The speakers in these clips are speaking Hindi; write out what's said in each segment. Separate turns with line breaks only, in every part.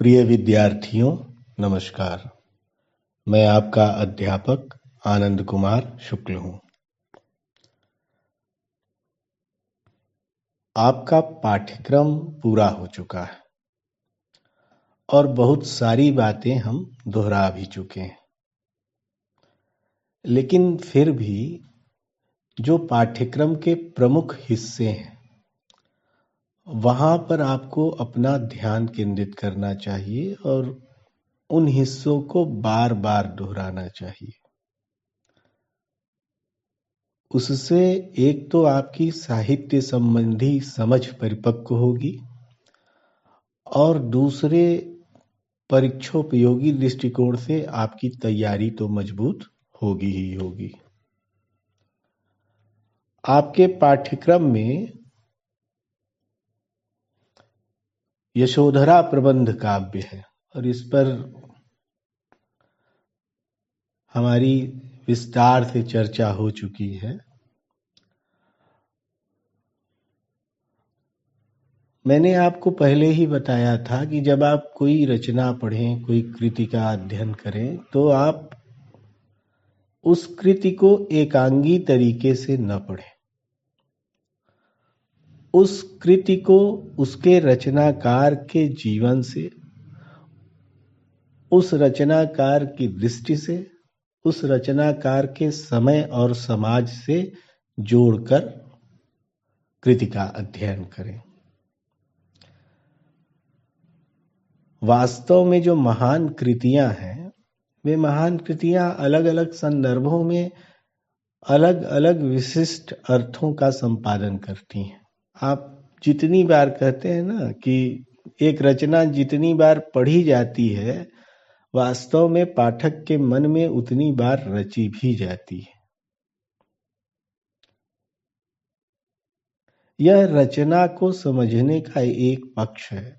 प्रिय विद्यार्थियों, नमस्कार। मैं आपका अध्यापक आनंद कुमार शुक्ल हूँ। आपका पाठ्यक्रम पूरा हो चुका है और बहुत सारी बातें हम दोहरा भी चुके हैं, लेकिन फिर भी जो पाठ्यक्रम के प्रमुख हिस्से हैं वहाँ पर आपको अपना ध्यान केंद्रित करना चाहिए और उन हिस्सों को बार बार दोहराना चाहिए। उससे एक तो आपकी साहित्य संबंधी समझ परिपक्व होगी और दूसरे परीक्षोपयोगी दृष्टिकोण से आपकी तैयारी तो मजबूत होगी ही होगी। आपके पाठ्यक्रम में यशोधरा प्रबंध काव्य है और इस पर हमारी विस्तार से चर्चा हो चुकी है। मैंने आपको पहले ही बताया था कि जब आप कोई रचना पढ़ें, कोई कृति का अध्ययन करें, तो आप उस कृति को एकांगी तरीके से न पढ़ें। उस कृति को उसके रचनाकार के जीवन से, उस रचनाकार की दृष्टि से, उस रचनाकार के समय और समाज से जोड़कर कृति का अध्ययन करें। वास्तव में जो महान कृतियां हैं, वे महान कृतियां अलग अलग संदर्भों में अलग अलग विशिष्ट अर्थों का संपादन करती हैं। आप जितनी बार कहते हैं ना कि एक रचना जितनी बार पढ़ी जाती है, वास्तव में पाठक के मन में उतनी बार रची भी जाती है। यह रचना को समझने का एक पक्ष है,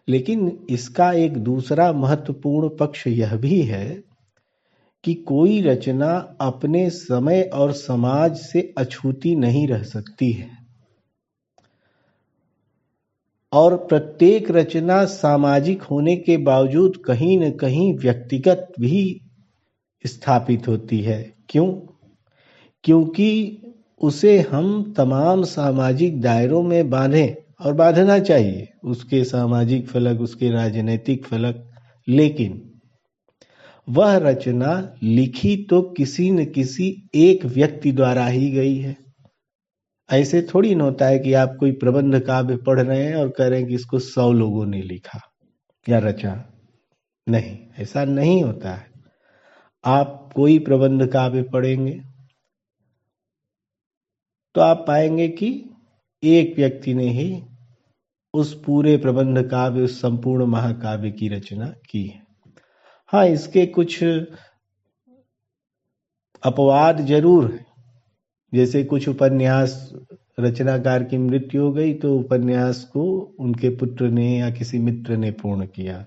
लेकिन इसका एक दूसरा महत्वपूर्ण पक्ष यह भी है कि कोई रचना अपने समय और समाज से अछूती नहीं रह सकती है और प्रत्येक रचना सामाजिक होने के बावजूद कहीं न कहीं व्यक्तिगत भी स्थापित होती है। क्यों? क्योंकि उसे हम तमाम सामाजिक दायरों में बांधें, और बांधना चाहिए, उसके सामाजिक फलक, उसके राजनीतिक फलक, लेकिन वह रचना लिखी तो किसी न किसी एक व्यक्ति द्वारा ही गई है। ऐसे थोड़ी न होता है कि आप कोई प्रबंध काव्य पढ़ रहे हैं और कह रहे हैं कि इसको 100 लोगों ने लिखा या रचा। नहीं, ऐसा नहीं होता है। आप कोई प्रबंध काव्य पढ़ेंगे तो आप पाएंगे कि एक व्यक्ति ने ही उस पूरे प्रबंध काव्य, उस संपूर्ण महाकाव्य की रचना की है। हाँ, इसके कुछ अपवाद जरूर हैं। जैसे कुछ उपन्यास, रचनाकार की मृत्यु हो गई तो उपन्यास को उनके पुत्र ने या किसी मित्र ने पूर्ण किया,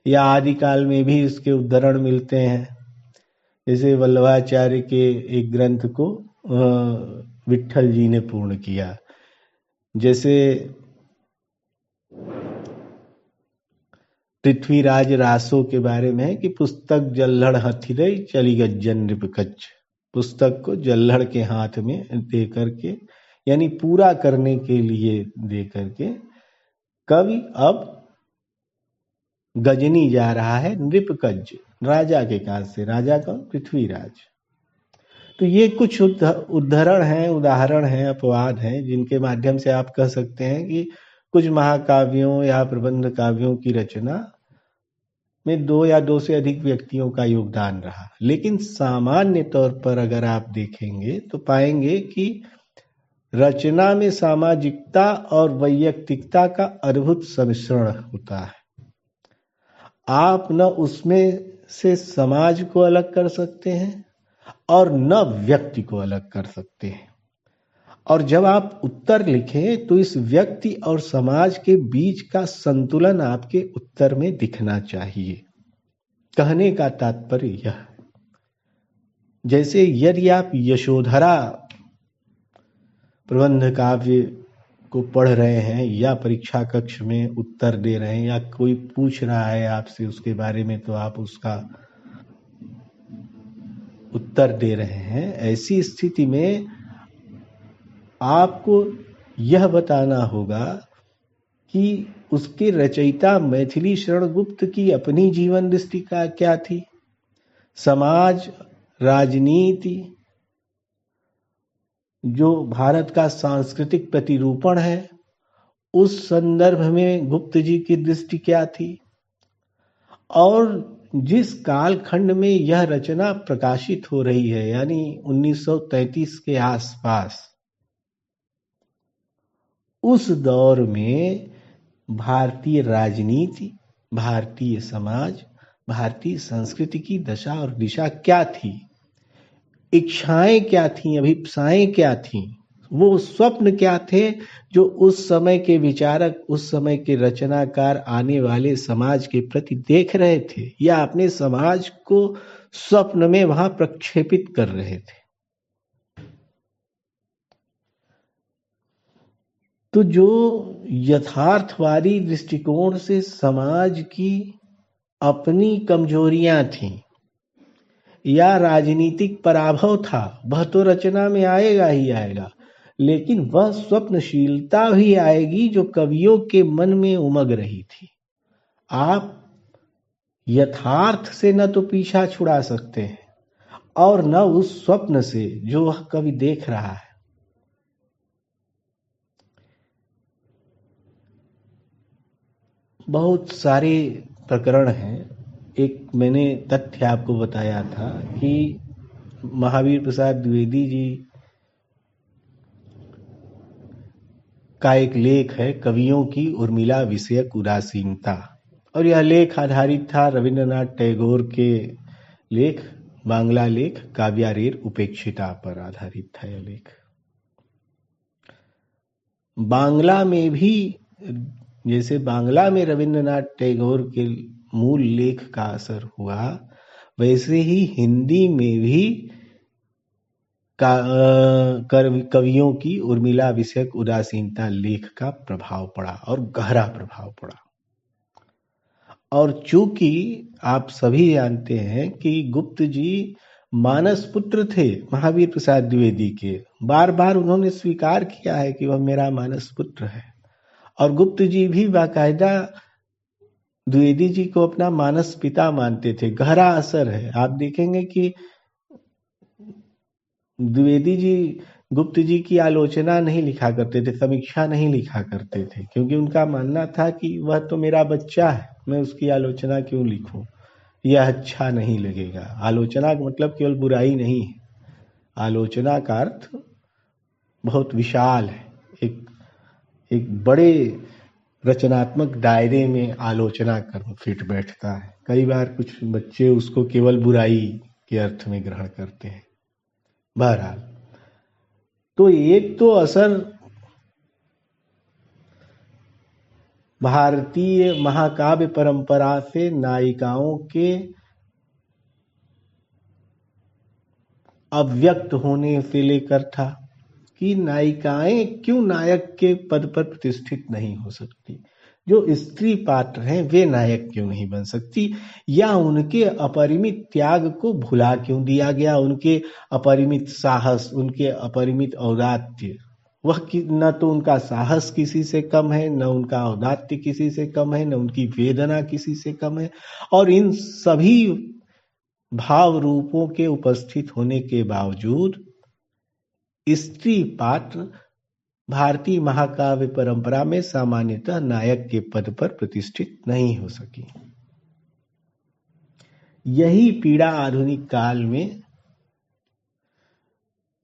या आदिकाल में भी इसके उदाहरण मिलते हैं। जैसे वल्लभाचार्य के एक ग्रंथ को विट्ठल जी ने पूर्ण किया। जैसे पृथ्वीराज रासो के बारे में है कि पुस्तक जल्हड़ हथिरे चली गज्जन नृपकच्छ। पुस्तक को जल्हड़ के हाथ में दे करके, यानी पूरा करने के लिए दे करके, कवि अब गजनी जा रहा है नृपकज्ज, राजा के काज से। राजा कौन? पृथ्वीराज। तो ये कुछ उदाहरण हैं, अपवाद हैं, जिनके माध्यम से आप कह सकते हैं कि कुछ महाकाव्यों या प्रबंध काव्यों की रचना में 2 या 2 से अधिक व्यक्तियों का योगदान रहा। लेकिन सामान्य तौर पर अगर आप देखेंगे तो पाएंगे कि रचना में सामाजिकता और वैयक्तिकता का अद्भुत सम्मिश्रण होता है। आप न उसमें से समाज को अलग कर सकते हैं और न व्यक्ति को अलग कर सकते हैं। और जब आप उत्तर लिखें तो इस व्यक्ति और समाज के बीच का संतुलन आपके उत्तर में दिखना चाहिए। कहने का तात्पर्य यह है, जैसे यदि आप यशोधरा प्रबंध काव्य को पढ़ रहे हैं या परीक्षा कक्ष में उत्तर दे रहे हैं या कोई पूछ रहा है आपसे उसके बारे में तो आप उसका उत्तर दे रहे हैं, ऐसी स्थिति में आपको यह बताना होगा कि उसके रचयिता मैथिली शरण गुप्त की अपनी जीवन दृष्टि क्या थी, समाज, राजनीति, जो भारत का सांस्कृतिक प्रतिरूपण है, उस संदर्भ में गुप्त जी की दृष्टि क्या थी, और जिस कालखंड में यह रचना प्रकाशित हो रही है यानी 1933 के आसपास, उस दौर में भारतीय राजनीति, भारतीय समाज, भारतीय संस्कृति की दशा और दिशा क्या थी, इच्छाएं क्या थीं, अभिप्साएं क्या थीं, वो स्वप्न क्या थे जो उस समय के विचारक, उस समय के रचनाकार आने वाले समाज के प्रति देख रहे थे या अपने समाज को स्वप्न में वहां प्रक्षेपित कर रहे थे। तो जो यथार्थवादी दृष्टिकोण से समाज की अपनी कमजोरियां थीं या राजनीतिक पराभव था, वह तो रचना में आएगा ही आएगा, लेकिन वह स्वप्नशीलता भी आएगी जो कवियों के मन में उमग रही थी। आप यथार्थ से न तो पीछा छुड़ा सकते हैं और न उस स्वप्न से जो वह कवि देख रहा है। बहुत सारे प्रकरण हैं। एक मैंने तथ्य आपको बताया था कि महावीर प्रसाद द्विवेदी जी का एक लेख है, कवियों की उर्मिला विषयक उदासीनता, और यह लेख आधारित था रविंद्रनाथ टैगोर के लेख, बांग्ला लेख काव्यारेर उपेक्षिता पर आधारित था यह लेख। बांग्ला में भी, जैसे बांग्ला में रविंद्रनाथ टैगोर के मूल लेख का असर हुआ, वैसे ही हिंदी में भी कवियों की उर्मिला विषयक उदासीनता लेख का प्रभाव पड़ा और गहरा प्रभाव पड़ा। और चूंकि आप सभी जानते हैं कि गुप्त जी मानस पुत्र थे महावीर प्रसाद द्विवेदी के, बार बार उन्होंने स्वीकार किया है कि वह मेरा मानस पुत्र है, और गुप्त जी भी बाकायदा द्विवेदी जी को अपना मानस पिता मानते थे। गहरा असर है। आप देखेंगे कि द्विवेदी जी गुप्त जी की आलोचना नहीं लिखा करते थे, समीक्षा नहीं लिखा करते थे, क्योंकि उनका मानना था कि वह तो मेरा बच्चा है, मैं उसकी आलोचना क्यों लिखूं, यह अच्छा नहीं लगेगा। आलोचना का मतलब केवल बुराई नहीं है, आलोचना का अर्थ बहुत विशाल है, एक बड़े रचनात्मक दायरे में आलोचना कर्म फिट बैठता है। कई बार कुछ बच्चे उसको केवल बुराई के अर्थ में ग्रहण करते हैं। बहरहाल, तो एक तो असर भारतीय महाकाव्य परंपरा से नायिकाओं के अव्यक्त होने से लेकर था कि नायिकाएं क्यों नायक के पद पर प्रतिष्ठित नहीं हो सकती, जो स्त्री पात्र हैं वे नायक क्यों नहीं बन सकती, या उनके अपरिमित त्याग को भुला क्यों दिया गया, उनके अपरिमित साहस, उनके अपरिमित औदात्य, वह न तो उनका साहस किसी से कम है, न उनका औदात्य किसी से कम है, न उनकी वेदना किसी से कम है, और इन सभी भाव रूपों के उपस्थित होने के बावजूद स्त्री पात्र भारतीय महाकाव्य परंपरा में सामान्यतः नायक के पद पर प्रतिष्ठित नहीं हो सकी। यही पीड़ा आधुनिक काल में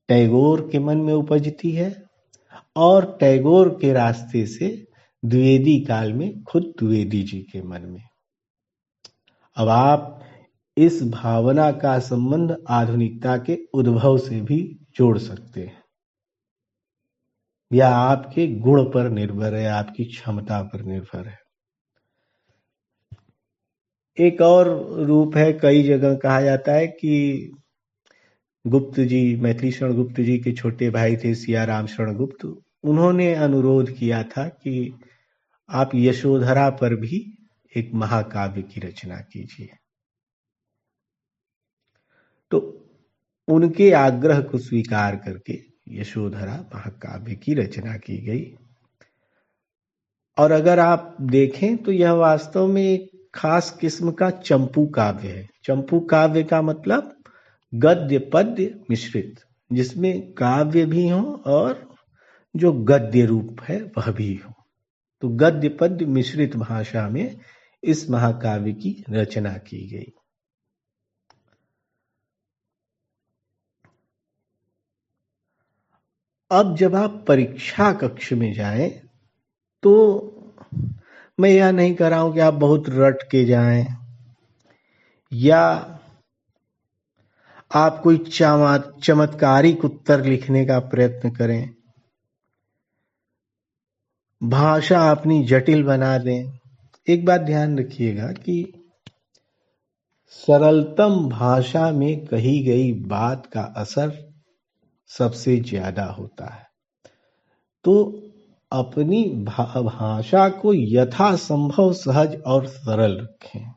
टैगोर के मन में उपजती है, और टैगोर के रास्ते से द्विवेदी काल में खुद द्विवेदी जी के मन में। अब आप इस भावना का संबंध आधुनिकता के उद्भव से भी जोड़ सकते हैं। यह आपके गुण पर निर्भर है, आपकी क्षमता पर निर्भर है। एक और रूप है, कई जगह कहा जाता है कि गुप्त जी, मैथिली शरण गुप्त जी के छोटे भाई थे सिया राम शरण गुप्त, उन्होंने अनुरोध किया था कि आप यशोधरा पर भी एक महाकाव्य की रचना कीजिए। तो उनके आग्रह को स्वीकार करके यशोधरा महाकाव्य की रचना की गई। और अगर आप देखें तो यह वास्तव में एक खास किस्म का चंपू काव्य है। चंपू काव्य का मतलब गद्य पद्य मिश्रित, जिसमें काव्य भी हो और जो गद्य रूप है वह भी हो। तो गद्य पद्य मिश्रित भाषा में इस महाकाव्य की रचना की गई। अब जब आप परीक्षा कक्ष में जाएं तो मैं यह नहीं कह रहा हूं कि आप बहुत रट के जाएं या आप कोई चमत्कारिक उत्तर लिखने का प्रयत्न करें, भाषा अपनी जटिल बना दें। एक बात ध्यान रखिएगा कि सरलतम भाषा में कही गई बात का असर सबसे ज्यादा होता है। तो अपनी भाषा को यथासंभव सहज और सरल रखें।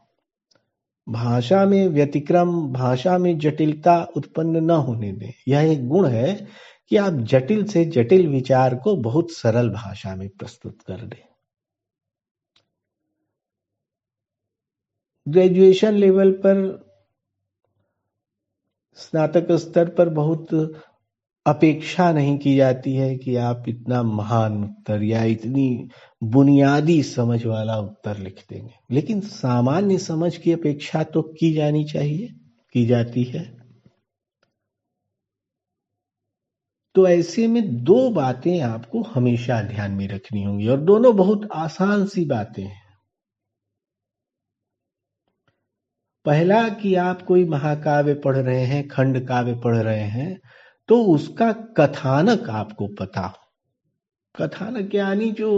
भाषा में व्यतिक्रम, भाषा में जटिलता उत्पन्न न होने दें। यह एक गुण है कि आप जटिल से जटिल विचार को बहुत सरल भाषा में प्रस्तुत कर दें। ग्रेजुएशन लेवल पर, स्नातक स्तर पर बहुत अपेक्षा नहीं की जाती है कि आप इतना महान उत्तर या इतनी बुनियादी समझ वाला उत्तर लिख देंगे, लेकिन सामान्य समझ की अपेक्षा तो की जानी चाहिए, की जाती है। तो ऐसे में दो बातें आपको हमेशा ध्यान में रखनी होंगी और दोनों बहुत आसान सी बातें हैं। पहला कि आप कोई महाकाव्य पढ़ रहे हैं, खंड काव्य पढ़ रहे हैं, तो उसका कथानक आपको पता हो। कथानक यानी जो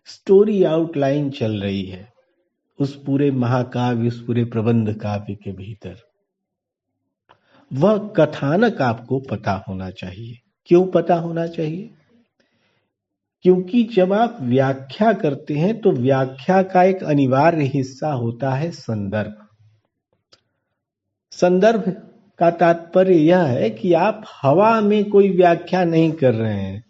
स्टोरी आउटलाइन चल रही है उस पूरे महाकाव्य, उस पूरे प्रबंध काव्य के भीतर, वह कथानक आपको पता होना चाहिए। क्यों पता होना चाहिए? क्योंकि जब आप व्याख्या करते हैं तो व्याख्या का एक अनिवार्य हिस्सा होता है संदर्भ। संदर्भ का तात्पर्य यह है कि आप हवा में कोई व्याख्या नहीं कर रहे हैं,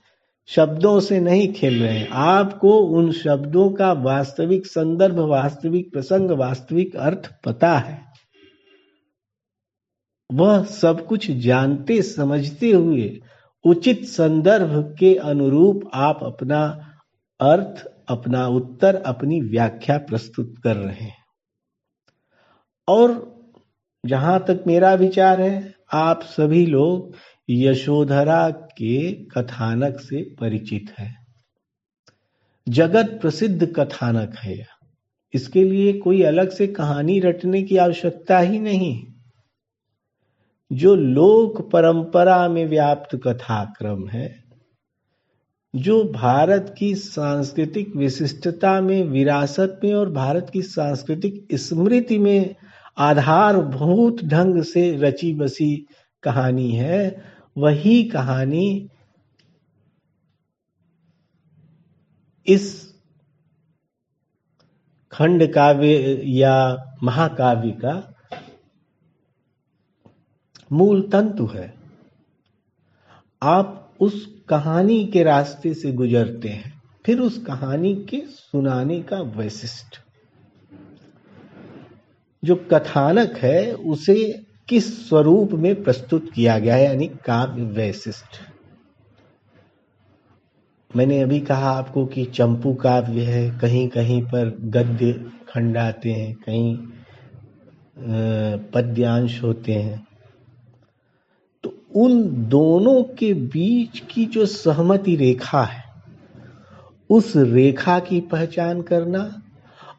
शब्दों से नहीं खेल रहे हैं। आपको उन शब्दों का वास्तविक संदर्भ, वास्तविक प्रसंग, वास्तविक अर्थ पता है। वह सब कुछ जानते समझते हुए उचित संदर्भ के अनुरूप आप अपना अर्थ, अपना उत्तर, अपनी व्याख्या प्रस्तुत कर रहे हैं। और जहां तक मेरा विचार है, आप सभी लोग यशोधरा के कथानक से परिचित हैं। जगत प्रसिद्ध कथानक है। इसके लिए कोई अलग से कहानी रटने की आवश्यकता ही नहीं। जो लोक परंपरा में व्याप्त कथाक्रम है, जो भारत की सांस्कृतिक विशिष्टता में, विरासत में और भारत की सांस्कृतिक स्मृति में आधारभूत ढंग से रची बसी कहानी है, वही कहानी इस खंड काव्य या महाकाव्य का मूल तंतु है। आप उस कहानी के रास्ते से गुजरते हैं, फिर उस कहानी के सुनाने का वैशिष्ट, जो कथानक है उसे किस स्वरूप में प्रस्तुत किया गया है, यानी काव्य वैशिष्ट। मैंने अभी कहा आपको कि चंपू काव्य है, कहीं कहीं पर गद्य खंड आते हैं, कहीं पद्यांश होते हैं। तो उन दोनों के बीच की जो सहमति रेखा है, उस रेखा की पहचान करना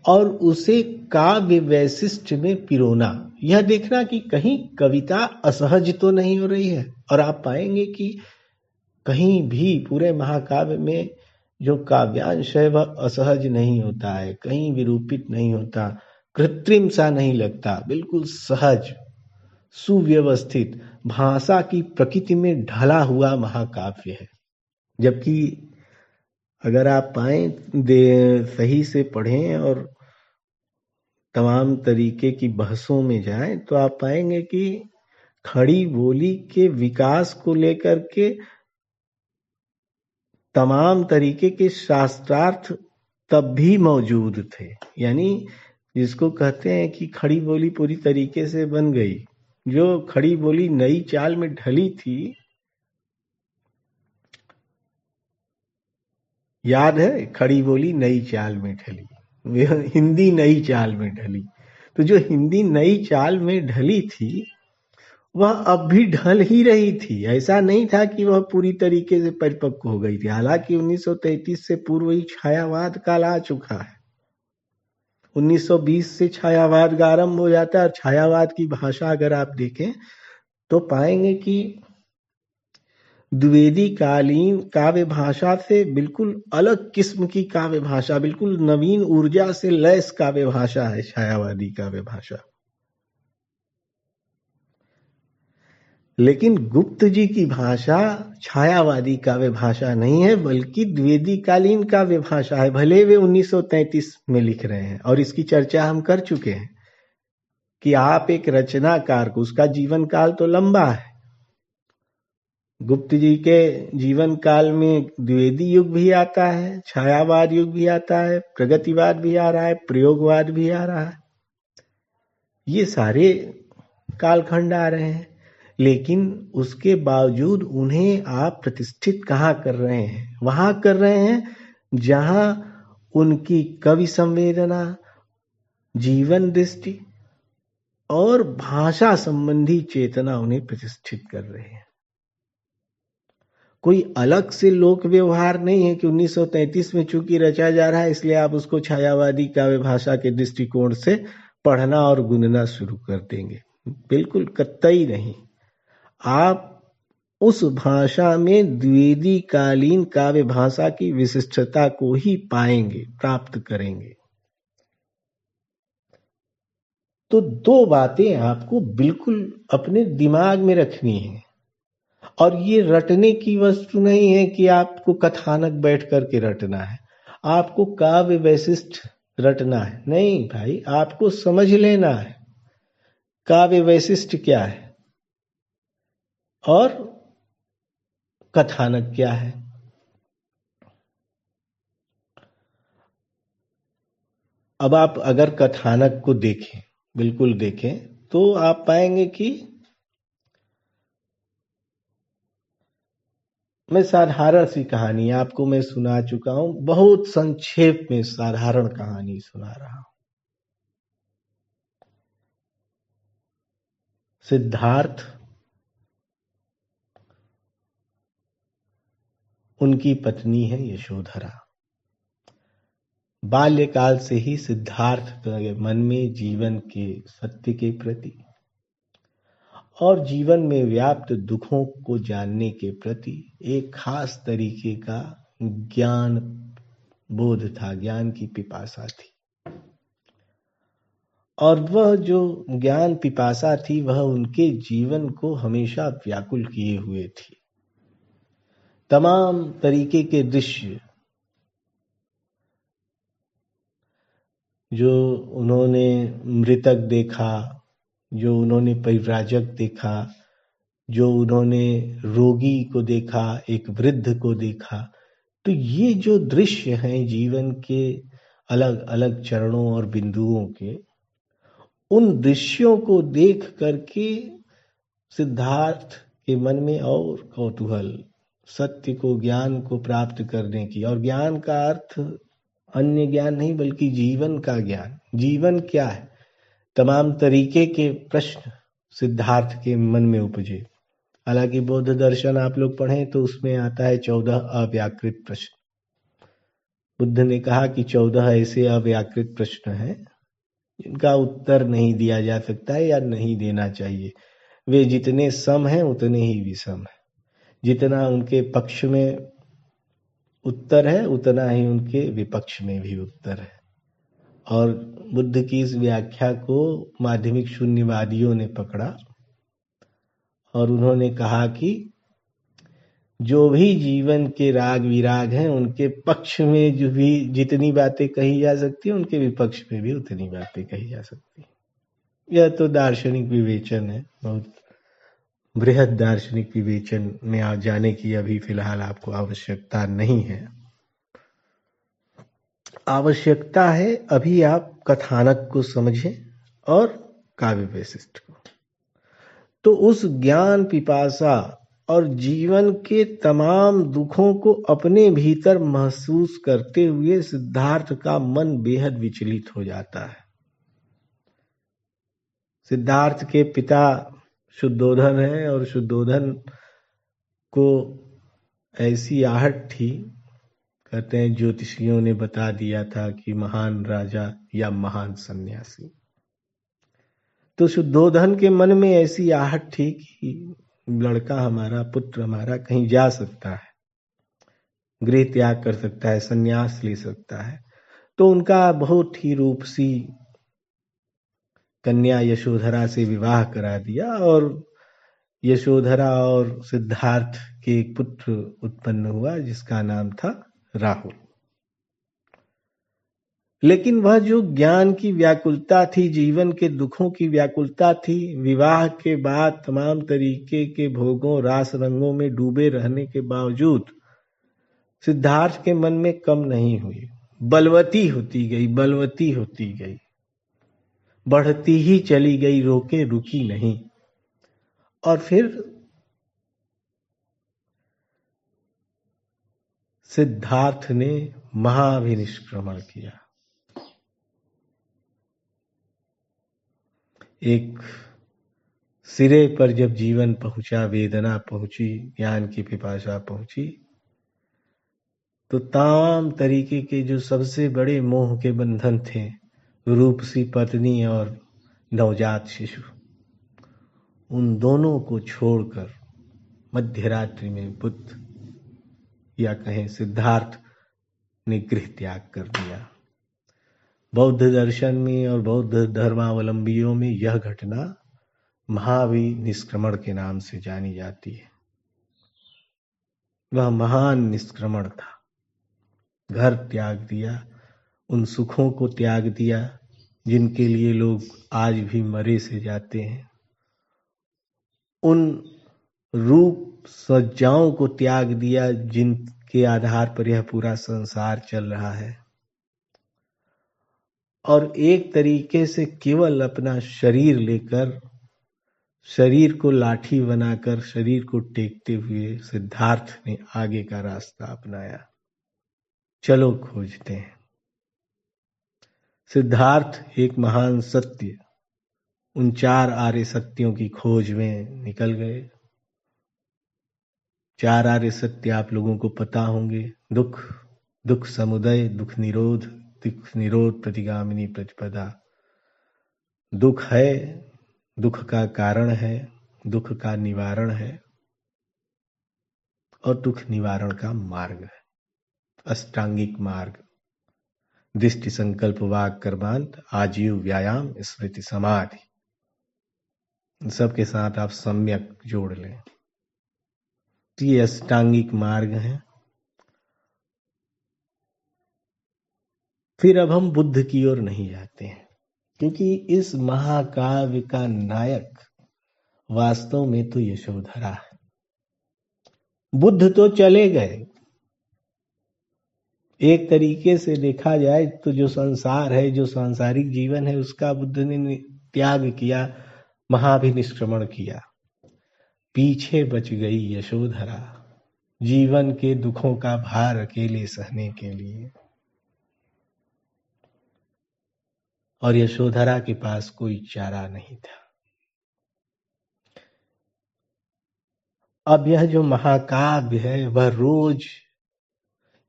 और उसे काव्य वैशिष्ट में पिरोना, यह देखना कि कहीं कविता असहज तो नहीं हो रही है। और आप पाएंगे कि कहीं भी पूरे महाकाव्य में जो काव्यांश है वह असहज नहीं होता है, कहीं विरूपित नहीं होता, कृत्रिम सा नहीं लगता, बिल्कुल सहज, सुव्यवस्थित, भाषा की प्रकृति में ढला हुआ महाकाव्य है। जबकि अगर आप पाएं सही से पढ़ें और तमाम तरीके की बहसों में जाएं तो आप पाएंगे कि खड़ी बोली के विकास को लेकर के तमाम तरीके के शास्त्रार्थ तब भी मौजूद थे। यानी जिसको कहते हैं कि खड़ी बोली पूरी तरीके से बन गई, जो खड़ी बोली नई चाल में ढली थी, याद है खड़ी बोली नई चाल में ढली, हिंदी नई चाल में ढली। तो जो हिंदी नई चाल में ढली थी वह अब भी ढल ही रही थी। ऐसा नहीं था कि वह पूरी तरीके से परिपक्व हो गई थी। हालांकि 1933 से पूर्व ही छायावाद काल आ चुका है। 1920 से छायावाद का आरंभ हो जाता है और छायावाद की भाषा अगर आप देखें तो पाएंगे कि द्विवेदी कालीन काव्य भाषा से बिल्कुल अलग किस्म की काव्य भाषा, बिल्कुल नवीन ऊर्जा से लैस काव्य भाषा है छायावादी काव्य भाषा। लेकिन गुप्त जी की भाषा छायावादी काव्य भाषा नहीं है, बल्कि द्विवेदी कालीन काव्य भाषा है। भले वे 1933 में लिख रहे हैं और इसकी चर्चा हम कर चुके हैं कि आप एक रचनाकार को, उसका जीवन काल तो लंबा है। गुप्त जी के जीवन काल में द्विवेदी युग भी आता है, छायावाद युग भी आता है, प्रगतिवाद भी आ रहा है, प्रयोगवाद भी आ रहा है। ये सारे कालखंड आ रहे हैं, लेकिन उसके बावजूद उन्हें आप प्रतिष्ठित कहाँ कर रहे हैं? वहां कर रहे हैं जहां उनकी कवि संवेदना, जीवन दृष्टि और भाषा संबंधी चेतना उन्हें प्रतिष्ठित कर रहे हैं। कोई अलग से लोक व्यवहार नहीं है कि 1933 में चूंकि रचा जा रहा है इसलिए आप उसको छायावादी काव्य भाषा के दृष्टिकोण से पढ़ना और गुनना शुरू कर देंगे। बिल्कुल कतई नहीं। आप उस भाषा में द्विवेदी कालीन काव्य भाषा की विशिष्टता को ही पाएंगे, प्राप्त करेंगे। तो दो बातें आपको बिल्कुल अपने दिमाग में रखनी है, और ये रटने की वस्तु नहीं है कि आपको कथानक बैठ करके रटना है, आपको काव्य वैशिष्ट रटना है। नहीं भाई, आपको समझ लेना है काव्य वैशिष्ट क्या है और कथानक क्या है। अब आप अगर कथानक को देखें, बिल्कुल देखें, तो आप पाएंगे कि मैं साधारण सी कहानी आपको मैं सुना चुका हूं, बहुत संक्षेप में साधारण कहानी सुना रहा हूं। सिद्धार्थ, उनकी पत्नी है यशोधरा। बाल्यकाल से ही सिद्धार्थ के मन में जीवन के सत्य के प्रति और जीवन में व्याप्त दुखों को जानने के प्रति एक खास तरीके का ज्ञान बोध था, ज्ञान की पिपासा थी। और वह जो ज्ञान पिपासा थी वह उनके जीवन को हमेशा व्याकुल किए हुए थी। तमाम तरीके के दृश्य जो उन्होंने मृतक देखा, जो उन्होंने परिव्राजक देखा, जो उन्होंने रोगी को देखा, एक वृद्ध को देखा, तो ये जो दृश्य हैं जीवन के अलग अलग चरणों और बिंदुओं के, उन दृश्यों को देख करके सिद्धार्थ के मन में और कौतूहल, सत्य को, ज्ञान को प्राप्त करने की। और ज्ञान का अर्थ अन्य ज्ञान नहीं बल्कि जीवन का ज्ञान। जीवन क्या है? तमाम तरीके के प्रश्न सिद्धार्थ के मन में उपजे। हालांकि बौद्ध दर्शन आप लोग पढ़ें तो उसमें आता है 14 अव्याकृत प्रश्न। बुद्ध ने कहा कि 14 ऐसे अव्याकृत प्रश्न हैं जिनका उत्तर नहीं दिया जा सकता है या नहीं देना चाहिए। वे जितने सम हैं उतने ही विषम हैं। जितना उनके पक्ष में उत्तर है उतना ही उनके विपक्ष में भी उत्तर है। और बुद्ध की इस व्याख्या को माध्यमिक शून्यवादियों ने पकड़ा और उन्होंने कहा कि जो भी जीवन के राग विराग हैं उनके पक्ष में जो भी जितनी बातें कही जा सकती है उनके विपक्ष में भी उतनी बातें कही जा सकती है। यह तो दार्शनिक विवेचन है, बहुत बृहद दार्शनिक विवेचन में आ जाने की अभी फिलहाल आपको आवश्यकता नहीं है। आवश्यकता है अभी आप कथानक को समझें और काव्य वैशिष्ट को। तो उस ज्ञान पिपासा और जीवन के तमाम दुखों को अपने भीतर महसूस करते हुए सिद्धार्थ का मन बेहद विचलित हो जाता है। सिद्धार्थ के पिता शुद्धोधन हैं और शुद्धोधन को ऐसी आहट थी, कहते हैं ज्योतिषियों ने बता दिया था कि महान राजा या महान सन्यासी। तो शुद्धोधन के मन में ऐसी आहट थी कि लड़का हमारा, पुत्र हमारा कहीं जा सकता है, गृह त्याग कर सकता है, संन्यास ले सकता है। तो उनका बहुत ही रूपसी कन्या यशोधरा से विवाह करा दिया और यशोधरा और सिद्धार्थ के एक पुत्र उत्पन्न हुआ जिसका नाम था राहुल। लेकिन वह जो ज्ञान की व्याकुलता थी, जीवन के दुखों की व्याकुलता थी, विवाह के बाद तमाम तरीके के भोगों रास रंगों में डूबे रहने के बावजूद सिद्धार्थ के मन में कम नहीं हुई, बलवती होती गई, बलवती होती गई, बढ़ती ही चली गई, रोके रुकी नहीं। और फिर सिद्धार्थ ने महाभिनिष्क्रमण किया। एक सिरे पर जब जीवन पहुंचा, वेदना पहुंची, ज्ञान की पिपासा पहुंची, तो तमाम तरीके के जो सबसे बड़े मोह के बंधन थे, रूपसी पत्नी और नवजात शिशु, उन दोनों को छोड़कर मध्यरात्रि में बुद्ध या कहें सिद्धार्थ ने गृह त्याग कर दिया। बौद्ध दर्शन में और बौद्ध धर्मावलंबियों में यह घटना महाभिनिष्क्रमण के नाम से जानी जाती है। वह महान निष्क्रमण था। घर त्याग दिया, उन सुखों को त्याग दिया जिनके लिए लोग आज भी मरे से जाते हैं, उन रूप सज्जाओं को त्याग दिया जिनके आधार पर यह पूरा संसार चल रहा है, और एक तरीके से केवल अपना शरीर लेकर, शरीर को लाठी बनाकर, शरीर को टेकते हुए सिद्धार्थ ने आगे का रास्ता अपनाया। चलो खोजते हैं। सिद्धार्थ एक महान सत्य, उन 4 आर्य सत्यों की खोज में निकल गए। 4 आर्य सत्य आप लोगों को पता होंगे। दुख, दुख समुदय, दुख निरोध, दुख निरोध प्रतिगामिनी प्रतिपदा। दुख है, दुख का कारण है, दुख का निवारण है और दुख निवारण का मार्ग है, अष्टांगिक मार्ग। दृष्टि, संकल्प, वाक, कर्मांत, आजीव, व्यायाम, स्मृति, समाधि, इन सब के साथ आप सम्यक जोड़ लें। तो ये अष्टांगिक मार्ग है। फिर अब हम बुद्ध की ओर नहीं जाते हैं, क्योंकि इस महाकाव्य का नायक वास्तव में तो यशोधरा है। बुद्ध तो चले गए, एक तरीके से देखा जाए तो जो संसार है, जो सांसारिक जीवन है, उसका बुद्ध ने त्याग किया, महाभिनिष्क्रमण किया। पीछे बच गई यशोधरा, जीवन के दुखों का भार अकेले सहने के लिए। और यशोधरा के पास कोई चारा नहीं था। अब यह जो महाकाव्य है वह रोज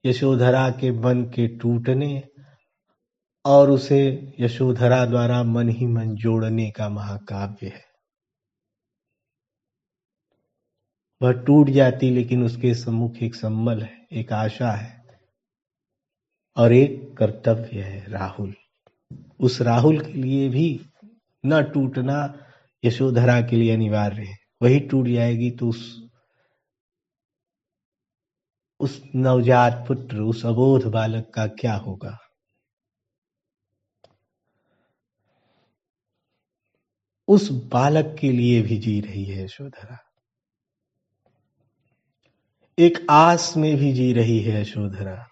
यशोधरा के मन के टूटने और उसे यशोधरा द्वारा मन ही मन जोड़ने का महाकाव्य है। वह टूट जाती, लेकिन उसके सम्मुख एक संबल है, एक आशा है और एक कर्तव्य है, राहुल। उस राहुल के लिए भी न टूटना यशोधरा के लिए अनिवार्य है। वही टूट जाएगी तो उस उस नवजात पुत्र, उस अबोध बालक का क्या होगा? उस बालक के लिए भी जी रही है यशोधरा, एक आस में भी जी रही है यशोधरा,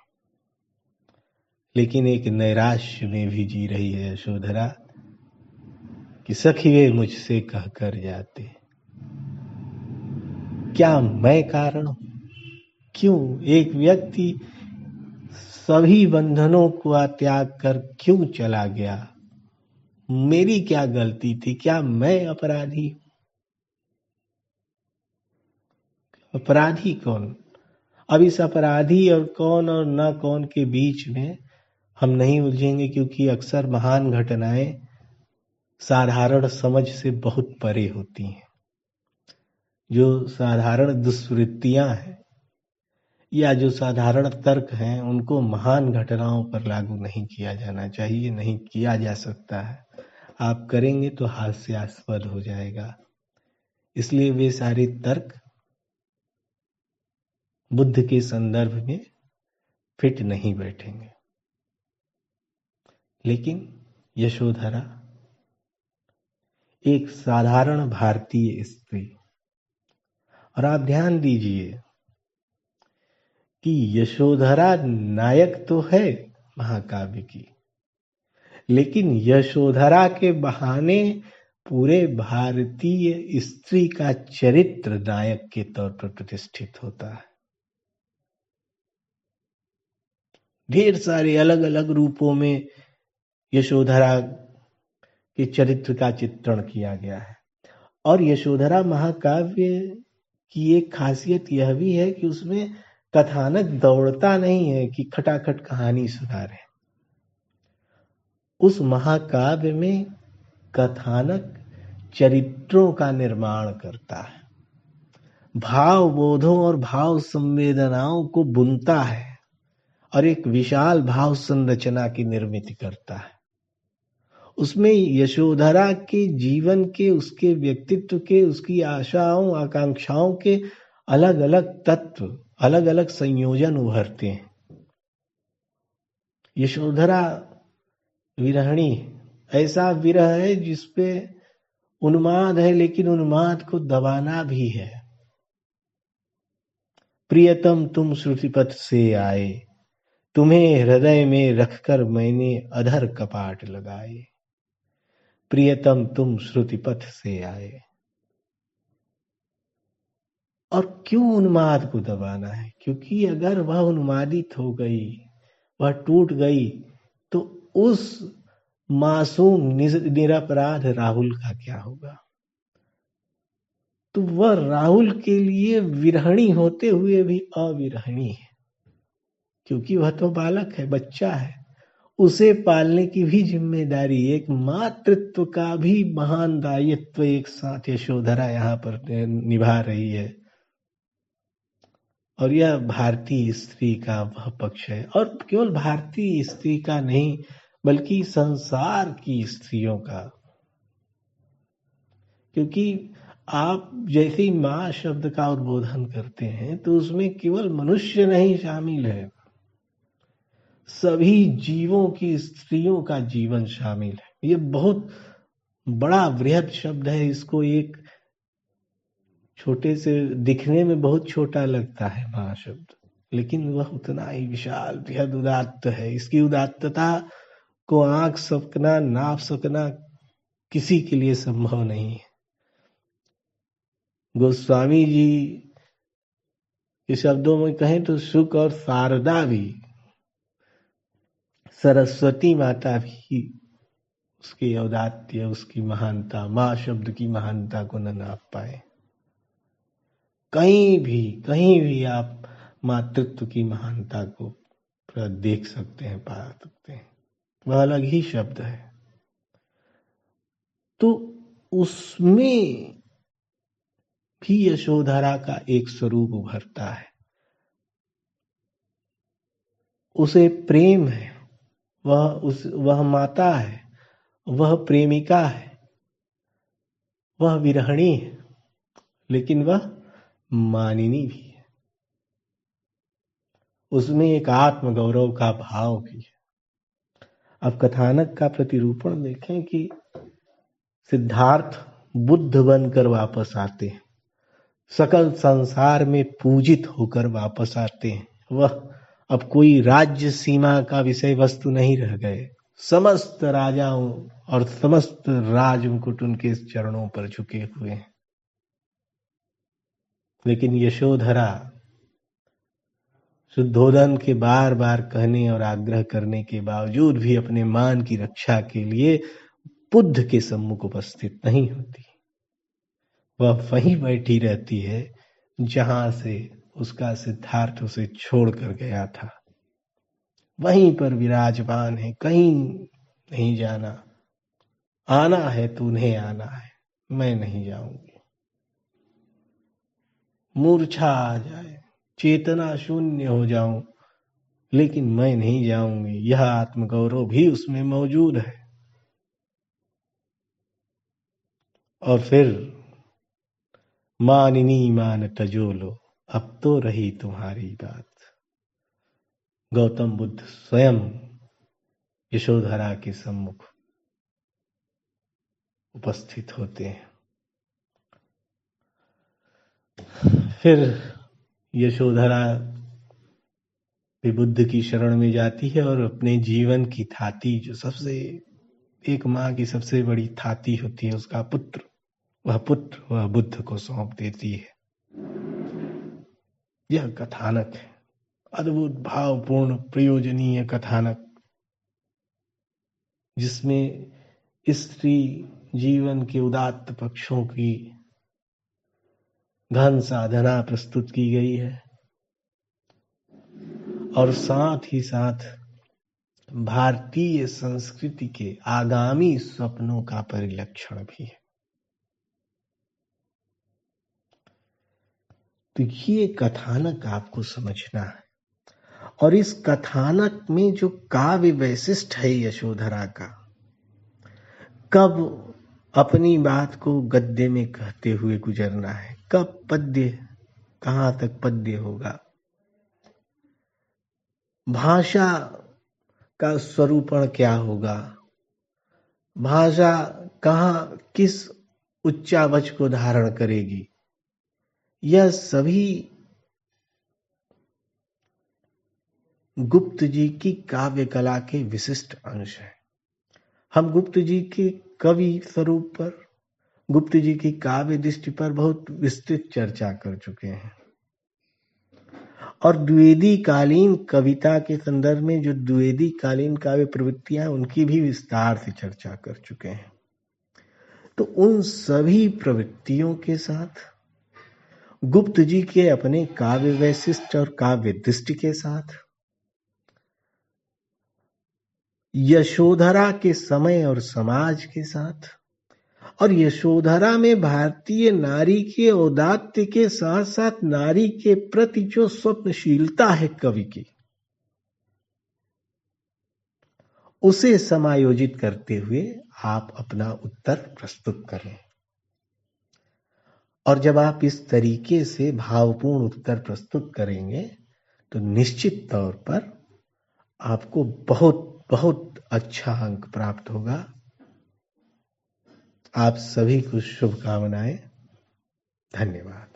लेकिन एक नैराश्य में भी जी रही है यशोधरा कि सखी वे मुझसे कहकर जाते, क्या मैं कारण हूं? क्यों एक व्यक्ति सभी बंधनों को त्याग कर क्यों चला गया? मेरी क्या गलती थी? क्या मैं अपराधी? अपराधी कौन? अब इस अपराधी और कौन और न कौन के बीच में हम नहीं उलझेंगे, क्योंकि अक्सर महान घटनाएं साधारण समझ से बहुत परे होती हैं। जो साधारण दुष्वृत्तियां हैं या जो साधारण तर्क हैं, उनको महान घटनाओं पर लागू नहीं किया जाना चाहिए, नहीं किया जा सकता है। आप करेंगे तो हास्यास्पद हो जाएगा। इसलिए वे सारे तर्क बुद्ध के संदर्भ में फिट नहीं बैठेंगे। लेकिन यशोधरा एक साधारण भारतीय स्त्री, और आप ध्यान दीजिए कि यशोधरा नायक तो है महाकाव्य की, लेकिन यशोधरा के बहाने पूरे भारतीय स्त्री का चरित्र नायक के तौर पर प्रतिष्ठित होता है। ढेर सारे अलग अलग रूपों में यशोधरा के चरित्र का चित्रण किया गया है। और यशोधरा महाकाव्य की एक खासियत यह भी है कि उसमें कथानक दौड़ता नहीं है कि खटाखट कहानी सुना रहे। उस महाकाव्य में कथानक चरित्रों का निर्माण करता है, भाव बोधों और भाव संवेदनाओं को बुनता है और एक विशाल भाव संरचना की निर्मित करता है। उसमें यशोधरा के जीवन के, उसके व्यक्तित्व के, उसकी आशाओं आकांक्षाओं के अलग अलग तत्व, अलग अलग संयोजन उभरते हैं। यशोधरा विरहणी, ऐसा विरह है जिसपे उन्माद है, लेकिन उन्माद को दबाना भी है। प्रियतम तुम श्रुतिपथ से आए, तुम्हें हृदय में रखकर मैंने अधर कपाट लगाए। प्रियतम तुम श्रुतिपथ से आए। और क्यों उन्माद को दबाना है? क्योंकि अगर वह उन्मादित हो गई, वह टूट गई, तो उस मासूम निरपराध राहुल का क्या होगा? तो वह राहुल के लिए विरहणी होते हुए भी अविरहणी है, क्योंकि वह तो बालक है, बच्चा है। उसे पालने की भी जिम्मेदारी, एक मातृत्व का भी महान दायित्व एक साथ यशोधरा यहाँ पर निभा रही है। और यह भारतीय स्त्री का वह पक्ष है, और केवल भारतीय स्त्री का नहीं बल्कि संसार की स्त्रियों का। क्योंकि आप जैसे ही माँ शब्द का उद्बोधन करते हैं तो उसमें केवल मनुष्य नहीं शामिल है, सभी जीवों की, स्त्रियों का जीवन शामिल है। ये बहुत बड़ा वृहद शब्द है। इसको एक छोटे से दिखने में बहुत छोटा लगता है महाशब्द, लेकिन वह उतना ही विशाल वृहद उदात्त है। इसकी उदात्तता को आंक सकना, नाप सकना किसी के लिए संभव नहीं है। गोस्वामी जी के शब्दों में कहें तो शुक और शारदा भी, सरस्वती माता भी उसकी औदात्य, उसकी महानता, माँ शब्द की महानता को न नाप पाए। कहीं भी आप मातृत्व की महानता को देख सकते हैं, पा सकते हैं। वह अलग ही शब्द है। तो उसमें भी यशोधरा का एक स्वरूप उभरता है। उसे प्रेम है, वह माता है, वह प्रेमिका है, वह विरहणी है, लेकिन वह मानिनी भी है। उसमें एक आत्मगौरव का भाव भी है। अब कथानक का प्रतिरूपण देखें कि सिद्धार्थ बुद्ध बनकर वापस आते हैं, सकल संसार में पूजित होकर वापस आते हैं। वह अब कोई राज्य सीमा का विषय वस्तु नहीं रह गए। समस्त राजाओं और समस्त राज मुकुट उनके चरणों पर झुके हुए हैं। लेकिन यशोधरा शुद्धोदन के बार बार कहने और आग्रह करने के बावजूद भी अपने मान की रक्षा के लिए बुद्ध के सम्मुख उपस्थित नहीं होती। वह वहीं बैठी रहती है जहां से उसका सिद्धार्थ उसे छोड़कर गया था। वहीं पर विराजमान है, कहीं नहीं जाना। आना है तो उन्हें आना है, मैं नहीं जाऊंगी। मूर्छा आ जाए, चेतना शून्य हो जाऊं, लेकिन मैं नहीं जाऊंगी। यह आत्मगौरव भी उसमें मौजूद है। और फिर मानिनी मान तजोलो, अब तो रही तुम्हारी बात। गौतम बुद्ध स्वयं यशोधरा के सम्मुख उपस्थित होते हैं। फिर यशोधरा भी बुद्ध की शरण में जाती है और अपने जीवन की थाती, जो सबसे एक माँ की सबसे बड़ी थाती होती है, उसका पुत्र, वह बुद्ध को सौंप देती है। यह कथानक है, अद्भुत भावपूर्ण प्रयोजनीय कथानक, जिसमें स्त्री जीवन के उदात्त पक्षों की घन साधना प्रस्तुत की गई है और साथ ही साथ भारतीय संस्कृति के आगामी स्वप्नों का परिलक्षण भी है। तो ये कथानक आपको समझना है। और इस कथानक में जो काव्य वैशिष्ट है यशोधरा का, कब अपनी बात को गद्य में कहते हुए गुजरना है, कब पद्य, कहां तक पद्य होगा, भाषा का स्वरूपण क्या होगा, भाषा कहां किस उच्चावच को धारण करेगी, यह सभी गुप्त जी की काव्य कला के विशिष्ट अंश हैं। हम गुप्त जी के कवि स्वरूप पर, गुप्त जी की काव्य दृष्टि पर बहुत विस्तृत चर्चा कर चुके हैं और द्विवेदी कालीन कविता के संदर्भ में जो द्विवेदी कालीन काव्य प्रवृत्तियां हैं, उनकी भी विस्तार से चर्चा कर चुके हैं। तो उन सभी प्रवृत्तियों के साथ, गुप्त जी के अपने काव्य वैशिष्ट और काव्य दृष्टि के साथ, यशोधरा के समय और समाज के साथ, और यशोधरा में भारतीय नारी के औदात्य के साथ साथ नारी के प्रति जो स्वप्नशीलता है कवि की, उसे समायोजित करते हुए आप अपना उत्तर प्रस्तुत करें। और जब आप इस तरीके से भावपूर्ण उत्तर प्रस्तुत करेंगे तो निश्चित तौर पर आपको बहुत बहुत अच्छा अंक प्राप्त होगा। आप सभी को शुभकामनाएं। धन्यवाद।